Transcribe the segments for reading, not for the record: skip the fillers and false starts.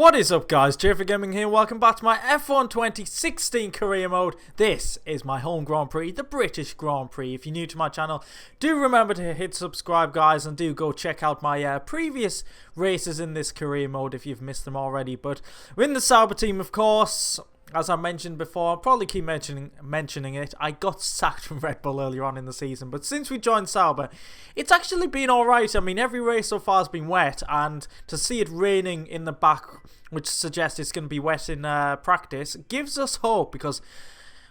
What is up, guys? JayFerGaming here. Welcome back to my F1 2016 career mode. This is my home Grand Prix, the British Grand Prix. If you're new to my channel, do remember to hit subscribe, guys, and do go check out my previous races in this career mode if you've missed them already. But we're in the Sauber team, of course. As I mentioned before, I'll probably keep mentioning it. I got sacked from Red Bull earlier on in the season, but since we joined Sauber, it's actually been alright. I mean, every race so far has been wet, and to see it raining in the back, which suggests it's going to be wet in practice, gives us hope, because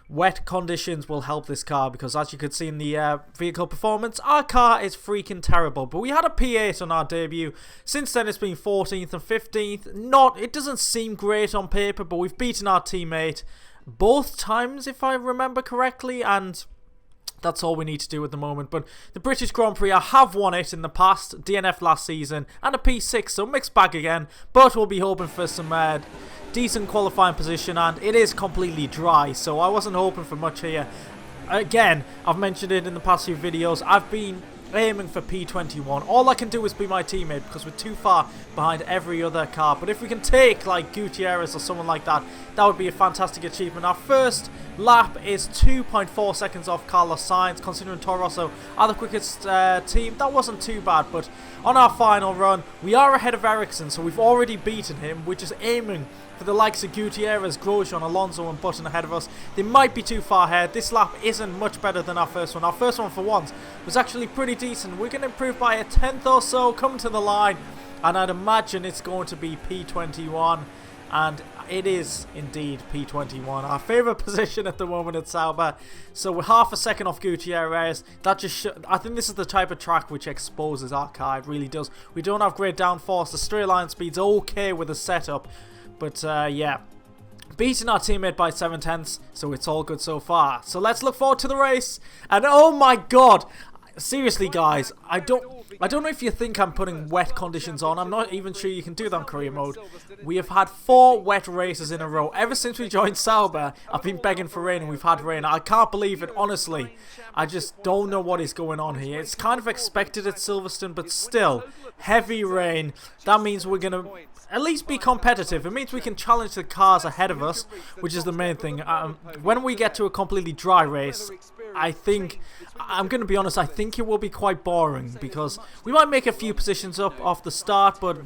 wet conditions will help this car, because as you could see in the vehicle performance, our car is freaking terrible. But we had a P8 on our debut. Since then it's been 14th and 15th. It doesn't seem great on paper, but we've beaten our teammate both times, if I remember correctly, and that's all we need to do at the moment. But the British Grand Prix, I have won it in the past, DNF last season, and a P6, so mixed bag again. But we'll be hoping for some decent qualifying position, and it is completely dry, so I wasn't hoping for much here. Again, I've mentioned it in the past few videos, I've been aiming for P21. All I can do is be my teammate, because we're too far behind every other car. But if we can take like Gutierrez or someone like that, that would be a fantastic achievement. Our first lap is 2.4 seconds off Carlos Sainz, considering Toro Rosso are the quickest team. That wasn't too bad, but on our final run, we are ahead of Ericsson, so we've already beaten him. We're just aiming for the likes of Gutierrez, Grosjean, Alonso and Button ahead of us. They might be too far ahead. This lap isn't much better than our first one. Our first one, for once, was actually pretty decent. We're going to improve by a 10th or so, come to the line, and I'd imagine it's going to be P21, and it is indeed P21. Our favourite position at the moment at Sauber. So we're half a second off Gutierrez. That just I think this is the type of track which exposes our car. It really does. We don't have great downforce. The straight line speed's okay with the setup. But yeah, beating our teammate by 7/10, so it's all good so far. So let's look forward to the race. And oh my god, seriously guys, I don't know if you think I'm putting wet conditions on. I'm not even sure you can do that on career mode. We have had 4 wet races in a row. Ever since we joined Sauber, I've been begging for rain, and we've had rain. I can't believe it, honestly. I just don't know what is going on here. It's kind of expected at Silverstone, but still, heavy rain. That means we're going to at least be competitive. It means we can challenge the cars ahead of us, which is the main thing. When we get to a completely dry race, I think, I'm going to be honest, I think it will be quite boring, because we might make a few positions up off the start, but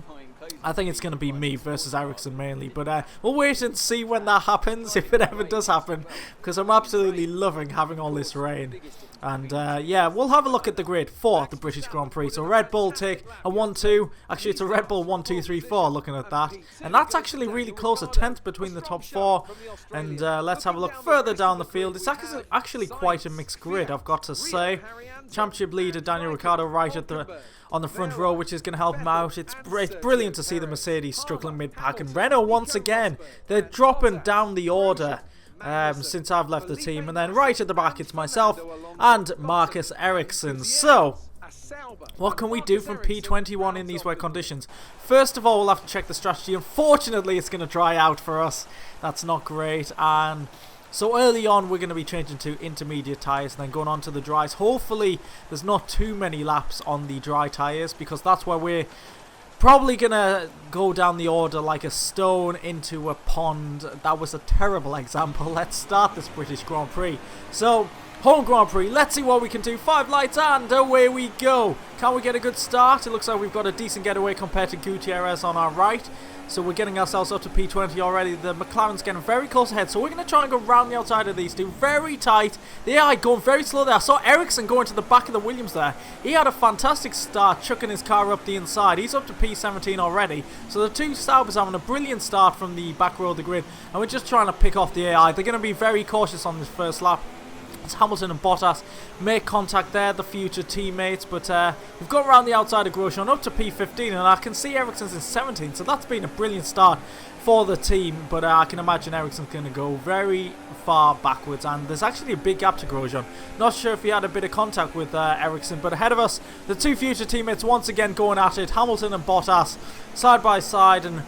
I think it's going to be me versus Ericsson mainly. But we'll wait and see when that happens, if it ever does happen, because I'm absolutely loving having all this rain. And yeah, we'll have a look at the grid for the British Grand Prix. So Red Bull take a 1-2. Actually, it's a Red Bull 1-2-3-4 looking at that. And that's actually really close, a 10th between the top 4. And let's have a look further down the field. It's actually quite a mixed grid, I've got to say. Championship leader Daniel Ricciardo right at on the front row, which is going to help him out. It's brilliant to see the Mercedes struggling mid-pack. And Renault, once again, they're dropping down the order since I've left the team. And then right at the back, it's myself and Marcus Ericsson. So what can we do from P21 in these wet conditions? First of all, we'll have to check the strategy. Unfortunately, it's going to dry out for us. That's not great. And so early on, we're going to be changing to intermediate tyres and then going on to the dries. Hopefully, there's not too many laps on the dry tyres, because that's where we're probably going to go down the order like a stone into a pond. That was a terrible example. Let's start this British Grand Prix. So, home Grand Prix, let's see what we can do. 5 lights and away we go. Can we get a good start? It looks like we've got a decent getaway compared to Gutierrez on our right. So we're getting ourselves up to P20 already. The McLaren's getting very close ahead. So we're going to try and go round the outside of these two. Very tight. They are going very slow there. I saw Ericsson going to the back of the Williams there. He had a fantastic start, chucking his car up the inside. He's up to P17 already. So the two Saubers having a brilliant start from the back row of the grid. And we're just trying to pick off the AI. They're going to be very cautious on this first lap. It's Hamilton and Bottas make contact there, the future teammates, but we've got around the outside of Grosjean up to P15, and I can see Ericsson's in 17, so that's been a brilliant start for the team. But I can imagine Ericsson's going to go very far backwards, and there's actually a big gap to Grosjean. Not sure if he had a bit of contact with Ericsson, but ahead of us, the two future teammates once again going at it, Hamilton and Bottas side by side, and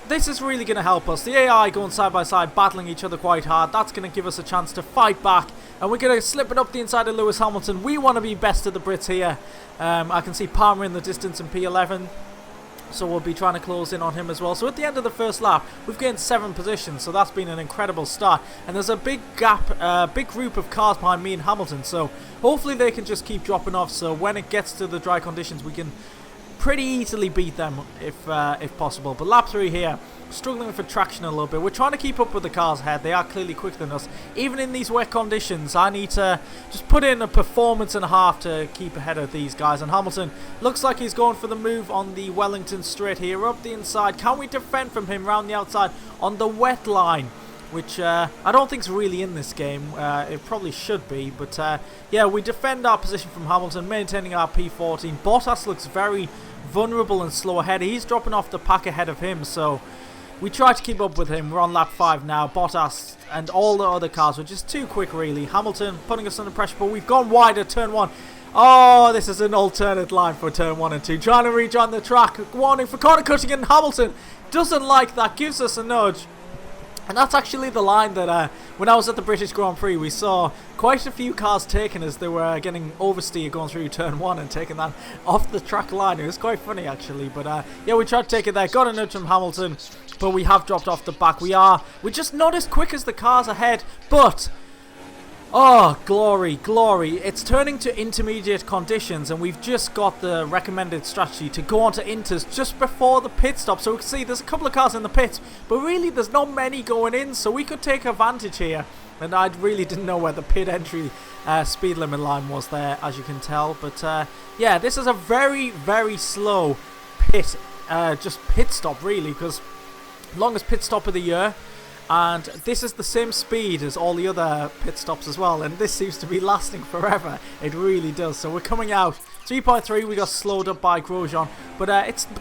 this is really going to help us. The AI going side by side, battling each other quite hard. That's going to give us a chance to fight back. And we're going to slip it up the inside of Lewis Hamilton. We want to be best of the Brits here. I can see Palmer in the distance in P11. So we'll be trying to close in on him as well. So at the end of the first lap, we've gained 7 positions. So that's been an incredible start. And there's a big gap, big group of cars behind me and Hamilton. So hopefully they can just keep dropping off. So when it gets to the dry conditions, we can pretty easily beat them if possible. But lap 3 here, struggling for traction a little bit. We're trying to keep up with the cars ahead. They are clearly quicker than us. Even in these wet conditions, I need to just put in a performance and a half to keep ahead of these guys. And Hamilton looks like he's going for the move on the Wellington straight here. Up the inside. Can we defend from him round the outside on the wet line? Which I don't think is really in this game. It probably should be. But yeah, we defend our position from Hamilton, maintaining our P14. Bottas looks very vulnerable and slow ahead. He's dropping off the pack ahead of him. So we try to keep up with him. We're on lap 5 now. Bottas and all the other cars were just too quick, really. Hamilton putting us under pressure, but we've gone wide at turn 1. Oh, this is an alternate line for turn 1 and 2. Trying to rejoin the track. Warning for corner cutting, and Hamilton doesn't like that. Gives us a nudge. And that's actually the line that when I was at the British Grand Prix, we saw quite a few cars taken as they were getting oversteer going through turn 1 and taking that off the track line. It was quite funny, actually. But yeah, we tried to take it there. Got a nudge from Hamilton, but we have dropped off the back. We're just not as quick as the cars ahead, but oh, glory, glory. It's turning to intermediate conditions, and we've just got the recommended strategy to go on to inters just before the pit stop. So we can see there's a couple of cars in the pits, but really there's not many going in, so we could take advantage here. And I really didn't know where the pit entry speed limit line was there, as you can tell. But yeah, this is a very, very slow pit, just pit stop really, because longest pit stop of the year. And this is the same speed as all the other pit stops as well, and this seems to be lasting forever. It really does. So we're coming out 3.3. We got slowed up by Grosjean, but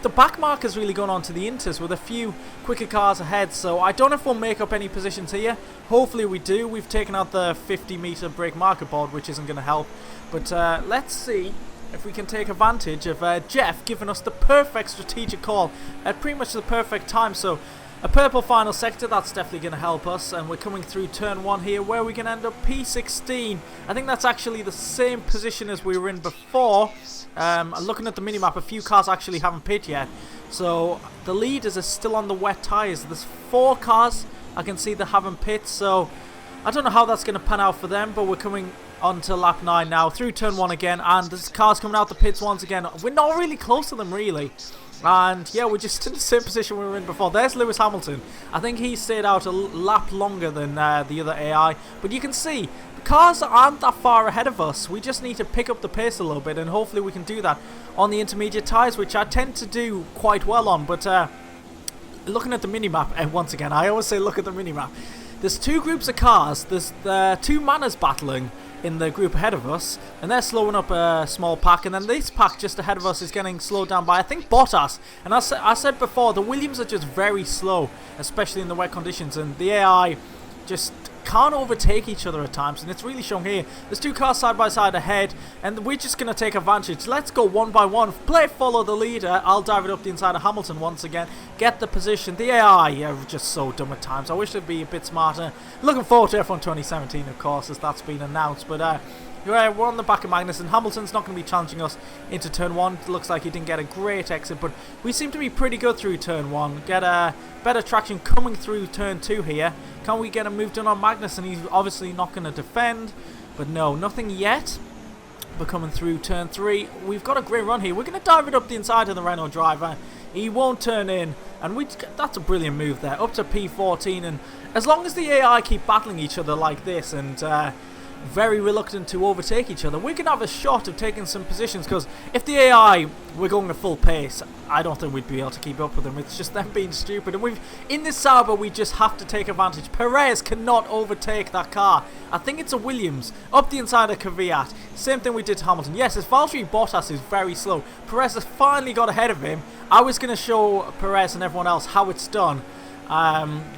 the back mark has really gone on to the inters with a few quicker cars ahead. So I don't know if we'll make up any positions here. Hopefully we do. We've taken out the 50-meter brake marker board, which isn't going to help. But let's see if we can take advantage of Jeff giving us the perfect strategic call at pretty much the perfect time. So a purple final sector, that's definitely going to help us. And we're coming through turn 1 here, where we can end up P16. I think that's actually the same position as we were in before. Looking at the minimap, a few cars actually haven't pit yet. So the leaders are still on the wet tyres. There's 4 cars I can see that haven't pit. So I don't know how that's going to pan out for them, but we're coming on to lap 9 now, through turn 1 again. And there's cars coming out the pits once again. We're not really close to them, really. And yeah, we're just in the same position we were in before. There's Lewis Hamilton. I think he stayed out a lap longer than the other AI. But you can see, the cars aren't that far ahead of us. We just need to pick up the pace a little bit, and hopefully we can do that on the intermediate tyres, which I tend to do quite well on. But looking at the minimap, and once again, I always say look at the minimap. There's 2 groups of cars. There's 2 Manners battling in the group ahead of us, and they're slowing up a small pack, and then this pack just ahead of us is getting slowed down by, I think, Bottas. And I said before, the Williams are just very slow, especially in the wet conditions, and the AI just can't overtake each other at times, and it's really shown here. There's 2 cars side by side ahead, and we're just going to take advantage. Let's go one by one. Follow the leader. I'll dive it up the inside of Hamilton once again. Get the position. The AI are just so dumb at times. I wish they'd be a bit smarter. Looking forward to F1 2017, of course, as that's been announced. But we're on the back of Magnus, and Hamilton's not going to be challenging us into turn 1. It looks like he didn't get a great exit, but we seem to be pretty good through turn 1. Get a better traction coming through turn 2 here. Can we get a move done on Magnus? And he's obviously not going to defend, but no, nothing yet. But coming through turn 3, we've got a great run here. We're going to dive it up the inside of the Renault driver. He won't turn in, and that's a brilliant move there, up to P14. And as long as the AI keep battling each other like this, and very reluctant to overtake each other, we can have a shot of taking some positions, because if the AI were going at full pace, I don't think we'd be able to keep up with them. It's just them being stupid, and in this Sauber we just have to take advantage. Perez cannot overtake that car. I think it's a Williams up the inside of Kvyat. Same thing we did to Hamilton. Yes, it's Valtteri Bottas who's very slow. Perez has finally got ahead of him. I was going to show Perez and everyone else how it's done,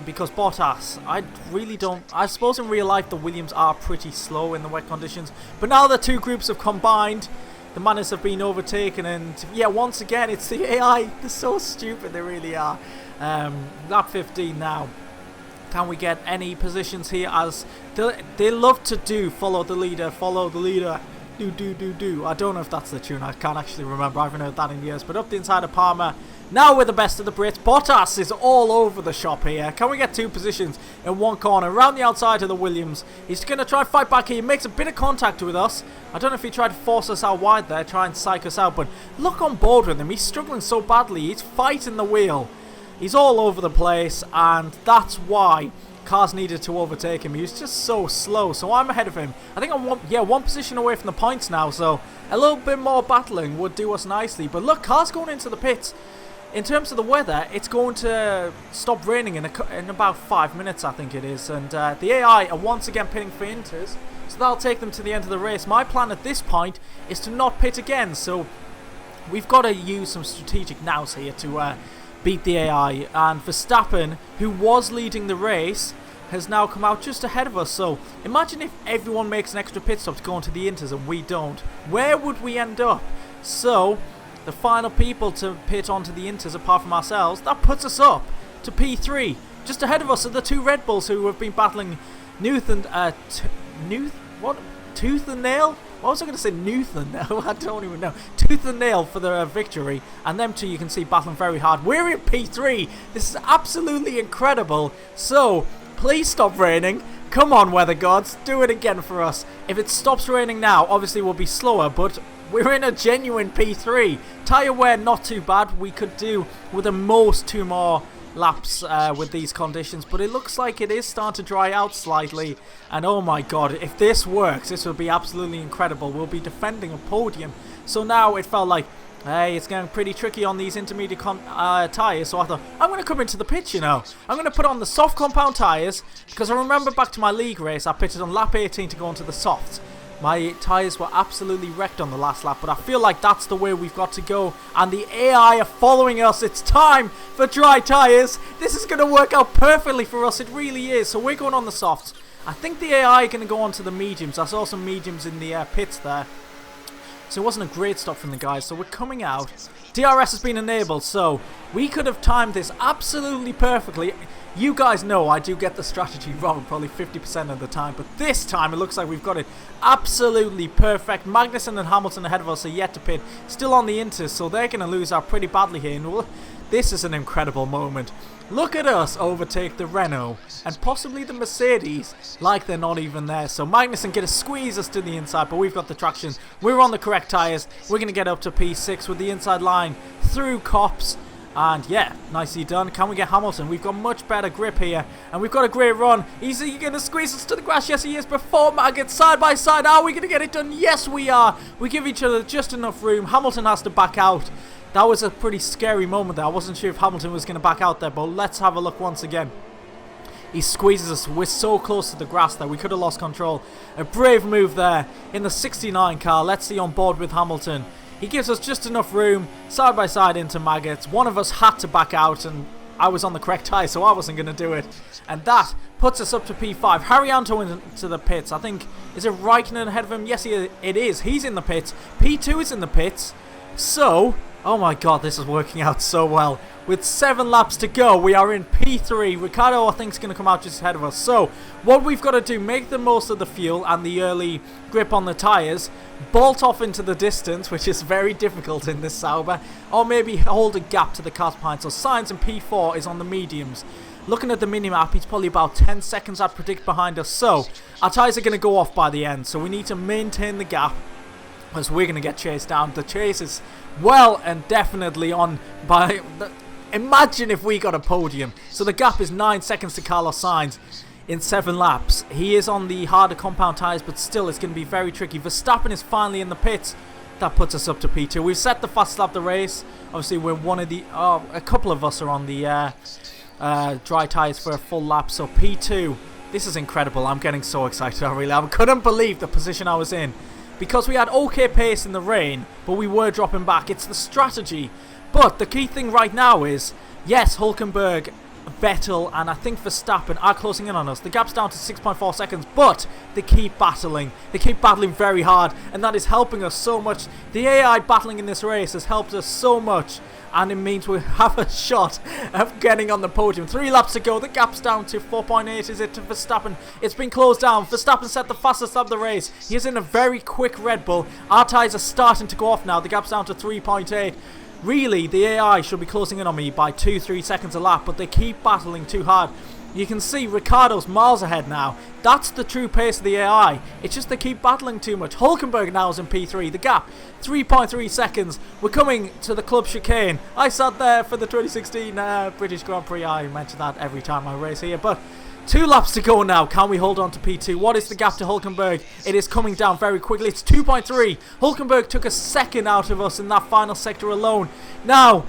because Bottas, I suppose in real life the Williams are pretty slow in the wet conditions, but now the 2 groups have combined, the Manners have been overtaken, and yeah, once again it's the AI. They're so stupid, they really are. Lap 15 now. Can we get any positions here, as they love to do follow the leader, I don't know if that's the tune. I can't actually remember. I haven't heard that in years. But up the inside of Palmer. Now we're the best of the Brits. Bottas is all over the shop here. Can we get 2 positions in one corner? Around the outside of the Williams. He's going to try and fight back here. He makes a bit of contact with us. I don't know if he tried to force us out wide there, try and psych us out. But look on board with him. He's struggling so badly. He's fighting the wheel. He's all over the place. And that's why cars needed to overtake him. He was just so slow. So I'm ahead of him. I think I'm one position away from the points now. So a little bit more battling would do us nicely. But look, cars going into the pits. In terms of the weather, it's going to stop raining in about 5 minutes, I think it is. And the AI are once again pitting for inters, so that'll take them to the end of the race. My plan at this point is to not pit again, so we've got to use some strategic nows here to beat the AI. And Verstappen, who was leading the race, has now come out just ahead of us. So imagine if everyone makes an extra pit stop to go into the inters and we don't. Where would we end up? So the final people to pit onto the inters apart from ourselves, that puts us up to P3. Just ahead of us are the 2 Red Bulls who have been battling tooth and nail? What was I going to say? Tooth and nail? I don't even know. Tooth and nail for the victory. And them 2 you can see battling very hard. We're in P3. This is absolutely incredible. So please stop raining. Come on, weather gods. Do it again for us. If it stops raining now, obviously we'll be slower, but we're in a genuine P3. Tyre wear not too bad. We could do with the most 2 more laps with these conditions. But it looks like it is starting to dry out slightly. And oh my god, if this works, this will be absolutely incredible. We'll be defending a podium. So now it felt like, hey, it's getting pretty tricky on these intermediate tyres. So I thought, I'm going to come into the pit, you know. I'm going to put on the soft compound tyres. Because I remember back to my league race, I pitted on lap 18 to go into the softs. My tyres were absolutely wrecked on the last lap, but I feel like that's the way we've got to go. And the AI are following us. It's time for dry tyres. This is going to work out perfectly for us. It really is. So we're going on the softs. I think the AI are going to go on to the mediums. I saw some mediums in the pits there. So it wasn't a great stop from the guys. So we're coming out. DRS has been enabled, so we could have timed this absolutely perfectly. You guys know I do get the strategy wrong probably 50% of the time, but this time it looks like we've got it absolutely perfect. Magnussen and Hamilton ahead of us are yet to pit, still on the inters, so they're going to lose out pretty badly here. And this is an incredible moment. Look at us overtake the Renault and possibly the Mercedes like they're not even there. So Magnussen going to squeeze us to the inside, but we've got the traction. We're on the correct tyres. We're going to get up to P6 with the inside line through Copse. And yeah, nicely done. Can we get Hamilton? We've got much better grip here. And we've got a great run. Is he going to squeeze us to the grass? Yes, he is. Before Maggots, side by side. Are we going to get it done? Yes, we are. We give each other just enough room. Hamilton has to back out. That was a pretty scary moment there. I wasn't sure if Hamilton was going to back out there. But let's have a look once again. He squeezes us. We're so close to the grass there. We could have lost control. A brave move there in the 69 car. Let's see on board with Hamilton. He gives us just enough room, side by side into Maggots. One of us had to back out, and I was on the correct tyre, so I wasn't going to do it. And that puts us up to P5. Haryanto into the pits. I think, is it Raikkonen ahead of him? Yes, it is. He's in the pits. P2 is in the pits. So, oh my god, this is working out so well. With 7 laps to go, we are in P3. Ricciardo, I think, is going to come out just ahead of us. So, what we've got to do, make the most of the fuel and the early grip on the tyres. Bolt off into the distance, which is very difficult in this Sauber. Or maybe hold a gap to the cars behind. So, Sainz in P4 is on the mediums. Looking at the mini-map, he's probably about 10 seconds, I'd predict, behind us. So, our tyres are going to go off by the end. So, we need to maintain the gap, because we're going to get chased down. The chase is well and definitely on by... Imagine if we got a podium. So the gap is 9 seconds to Carlos Sainz in 7 laps. He is on the harder compound tyres, but still it's going to be very tricky. Verstappen is finally in the pits. That puts us up to P2. We've set the fastest lap of the race. Obviously, we're one of the... a couple of us are on the dry tyres for a full lap. So P2. This is incredible. I'm getting so excited. I couldn't believe the position I was in. Because we had okay pace in the rain, but we were dropping back. It's the strategy. But the key thing right now is, yes, Hülkenberg, Vettel, and I think Verstappen are closing in on us. The gap's down to 6.4 seconds, but they keep battling. They keep battling very hard, and that is helping us so much. The AI battling in this race has helped us so much. and it means we have a shot of getting on the podium. 3 laps to go. The gap's down to 4.8, is it, to Verstappen? It's been closed down. Verstappen set the fastest lap of the race. He's in a very quick Red Bull. Our tyres are starting to go off now. The gap's down to 3.8. Really, the AI should be closing in on me by 2-3 seconds a lap, but they keep battling too hard. You can see Ricciardo's miles ahead now. That's the true pace of the AI. It's just they keep battling too much. Hulkenberg now is in P3. The gap, 3.3 seconds. We're coming to the club chicane. I sat there for the 2016 British Grand Prix. I mention that every time I race here. But 2 laps to go now. Can we hold on to P2? What is the gap to Hulkenberg? It is coming down very quickly. It's 2.3. Hulkenberg took a second out of us in that final sector alone. Now,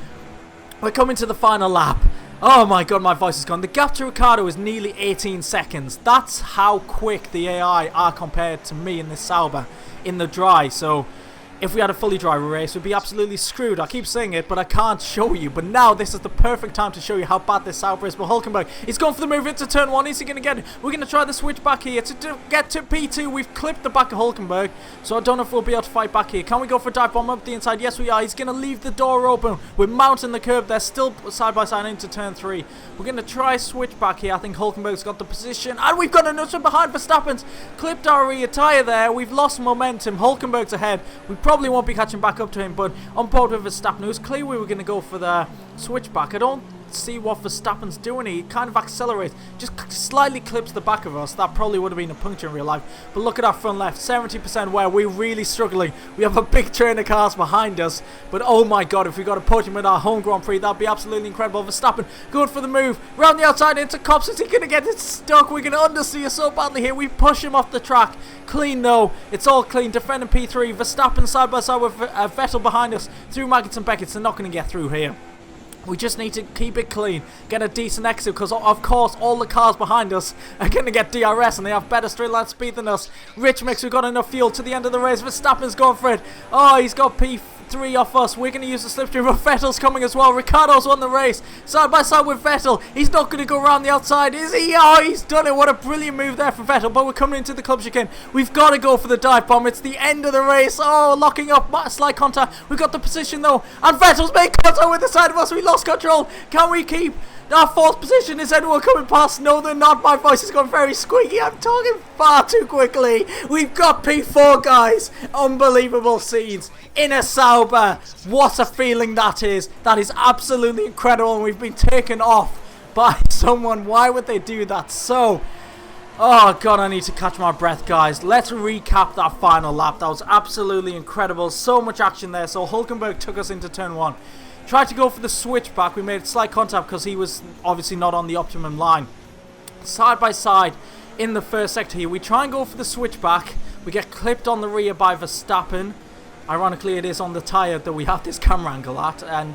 we're coming to the final lap. Oh my god, my voice is gone. The gap to Ricciardo is nearly 18 seconds. That's how quick the AI are compared to me in this Sauber in the dry. So if we had a fully dry race, we'd be absolutely screwed. I keep saying it, but I can't show you. But now this is the perfect time to show you how bad this Sauber is. But Hulkenberg, he's going for the move into turn 1. Is he going to get it? We're going to try the switch back here to get to P2. We've clipped the back of Hulkenberg, so I don't know if we'll be able to fight back here. Can we go for a dive bomb up the inside? Yes, we are. He's going to leave the door open. We're mounting the curb. They're still side by side into turn 3. We're going to try switch back here. I think Hulkenberg's got the position. And we've got another behind Verstappen's. Clipped our rear tyre there. We've lost momentum. Hulkenberg's ahead. We probably won't be catching back up to him, but on board with Verstappen. It was clear we were going to go for the switchback. I don't see what Verstappen's doing. He kind of accelerates, just slightly clips the back of us. That probably would have been a puncture in real life. But look at our front left, 70% where we're really struggling. We have a big train of cars behind us, but oh my god, if we got a podium in our home Grand Prix, that'd be absolutely incredible. Verstappen good for the move round the outside into Cops. Is he going to get it stuck? We're going to understeer so badly here. We push him off the track. Clean though, it's all clean. Defending P3, Verstappen side by side with Vettel behind us through Maggots and Beckett's. They're not going to get through here. We just need to keep it clean, get a decent exit, because of course all the cars behind us are going to get DRS and they have better straight line speed than us. Rich Mix, we've got enough fuel to the end of the race. Verstappen's going for it. Oh, he's got P3 off us. We're going to use the slipstream, but Vettel's coming as well. Ricciardo's won the race, side by side with Vettel. He's not going to go around the outside, is he? Oh, he's done it. What a brilliant move there from Vettel, but we're coming into the club chicane. We've got to go for the dive bomb. It's the end of the race. Oh, locking up, slight contact. We've got the position though, and Vettel's made contact with the side of us. We lost control. Can we keep our 4th position? Is anyone coming past? No, they're not. My voice has gone very squeaky. I'm talking far too quickly. We've got P4, guys. Unbelievable scenes in a Sauber. What a feeling that is. That is absolutely incredible. And we've been taken off by someone. Why would they do that? So, oh god, I need to catch my breath, guys. Let's recap that final lap. That was absolutely incredible. So much action there. So Hulkenberg took us into turn 1. Tried to go for the switchback. We made slight contact because he was obviously not on the optimum line. Side by side in the first sector here. We try and go for the switchback. We get clipped on the rear by Verstappen. Ironically, it is on the tyre that we have this camera angle at. And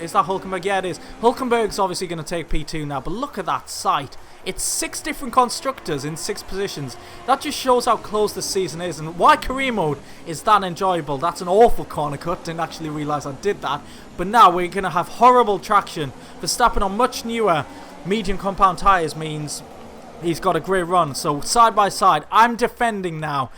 is that Hulkenberg? Yeah, it is. Hulkenberg's obviously going to take P2 now. But look at that sight. It's 6 different constructors in 6 positions. That just shows how close the season is and why career mode is that enjoyable. That's an awful corner cut. Didn't actually realise I did that. But now we're going to have horrible traction. Verstappen on much newer medium compound tyres means he's got a great run. So side by side, I'm defending now.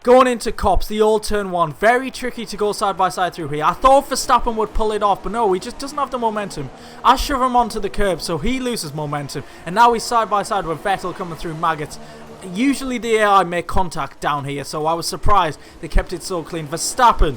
Going into Cops, the old turn 1. Very tricky to go side by side through here. I thought Verstappen would pull it off, but no, he just doesn't have the momentum. I shove him onto the curb, so he loses momentum. And now he's side by side with Vettel coming through Maggots. Usually the AI make contact down here, so I was surprised they kept it so clean. Verstappen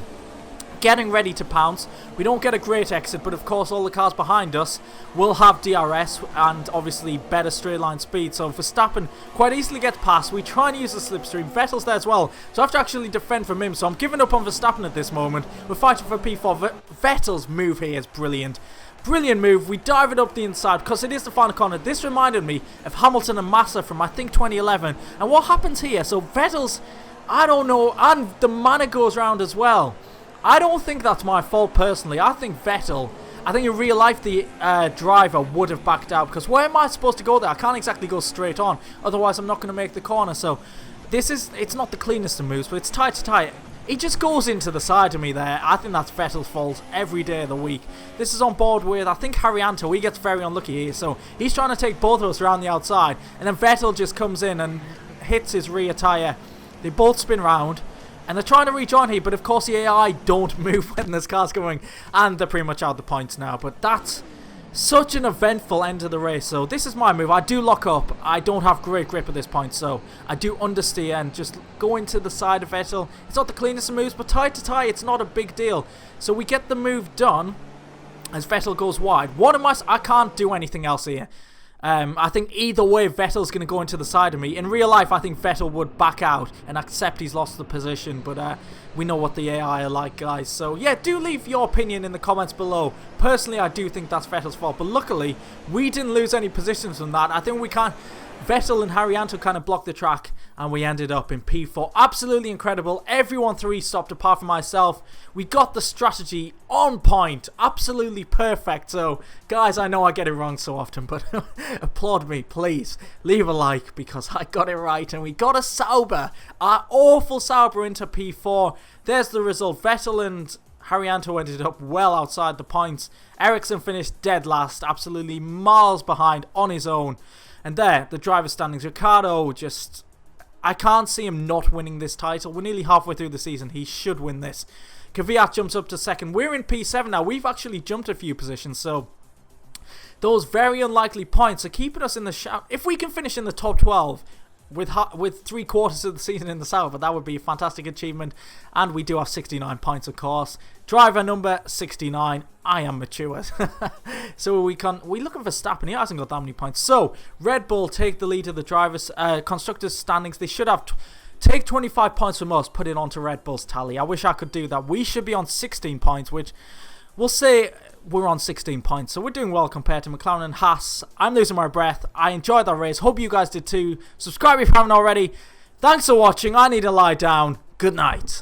getting ready to pounce. We don't get a great exit, but of course all the cars behind us will have DRS and obviously better straight line speed. So Verstappen quite easily gets past. We try and use the slipstream. Vettel's there as well, so I have to actually defend from him. So I'm giving up on Verstappen at this moment. We're fighting for P4. Vettel's move here is brilliant. Brilliant move. We dive it up the inside because it is the final corner. This reminded me of Hamilton and Massa from I think 2011. And what happens here? So Vettel's, I don't know, and the manner goes round as well. I don't think that's my fault personally. I think Vettel, I think in real life the driver would have backed out, because where am I supposed to go there? I can't exactly go straight on, otherwise I'm not going to make the corner. So it's not the cleanest of moves, but it's tight to tight. He just goes into the side of me there. I think that's Vettel's fault every day of the week. This is on board with, I think, Haryanto. He gets very unlucky here, so he's trying to take both of us around the outside, and then Vettel just comes in and hits his rear tyre. They both spin round. And they're trying to rejoin here, but of course the AI don't move when this car's going, and they're pretty much out the points now. But that's such an eventful end to the race. So this is my move. I do lock up. I don't have great grip at this point, so I do understeer and just go into the side of Vettel. It's not the cleanest of moves, but tie to tie, it's not a big deal. So we get the move done as Vettel goes wide. What am I can't do anything else here. I think either way Vettel's going to go into the side of me. In real life, I think Vettel would back out and accept he's lost the position, but we know what the AI are like, guys. So yeah, do leave your opinion in the comments below. Personally, I do think that's Vettel's fault, but luckily, we didn't lose any positions from that. I think we can't... Vettel and Haryanto kind of blocked the track, and we ended up in P4. Absolutely incredible. Everyone 3-stopped apart from myself. We got the strategy on point. Absolutely perfect. So, guys, I know I get it wrong so often, but applaud me, please. Leave a like, because I got it right, and we got a Sauber. Our awful Sauber into P4. There's the result. Vettel and Haryanto ended up well outside the points. Ericsson finished dead last, absolutely miles behind on his own. And there, the driver's standings. Ricciardo just... I can't see him not winning this title. We're nearly halfway through the season. He should win this. Kvyat jumps up to second. We're in P7 now. We've actually jumped a few positions, so... Those very unlikely points are keeping us in the shout. If we can finish in the top 12... With 3/4 of the season in the Sauber, that would be a fantastic achievement. And we do have 69 points, of course. Driver number 69. I am mature. So we're looking for Verstappen. He hasn't got that many points. So Red Bull take the lead of the drivers, constructors standings. They should have take 25 points from us, put it onto Red Bull's tally. I wish I could do that. We should be on 16 points, which we'll say we're on 16 points, so we're doing well compared to McLaren and Haas. I'm losing my breath. I enjoyed that race. Hope you guys did too. Subscribe if you haven't already. Thanks for watching. I need to lie down. Good night.